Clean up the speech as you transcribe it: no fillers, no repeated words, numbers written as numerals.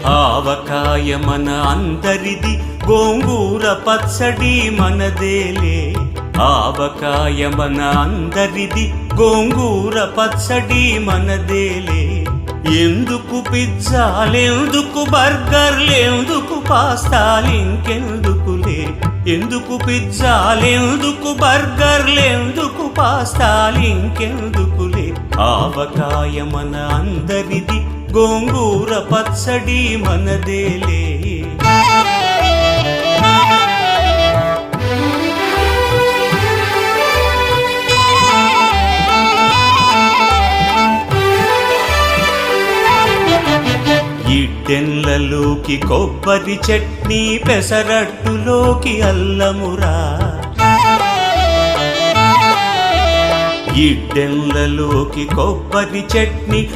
ఆవకాయ మన అందరిది, గోంగూర పచ్చడి మనదేలే. ఆవకాయ మన అందరిది, గోంగూర పచ్చడి మనదేలే. ఎందుకు పిజ్జాలెందుకు బర్గర్లెందుకు పాస్తాలింకెందుకులే. ఎందుకు పిజ్జాలెందుకు బర్గర్లెందుకు పాస్తాలింకెందుకులే. ఆవకాయ మన అందరిది, గోంగూర పచ్చడి మనదేలే. ఇడ్డెన్లలోకి కొబ్బరి చట్నీ, పెసరట్టులోకి అల్లమురా. ఇడ్డెన్లలోకి కొబ్బరి చట్నీ,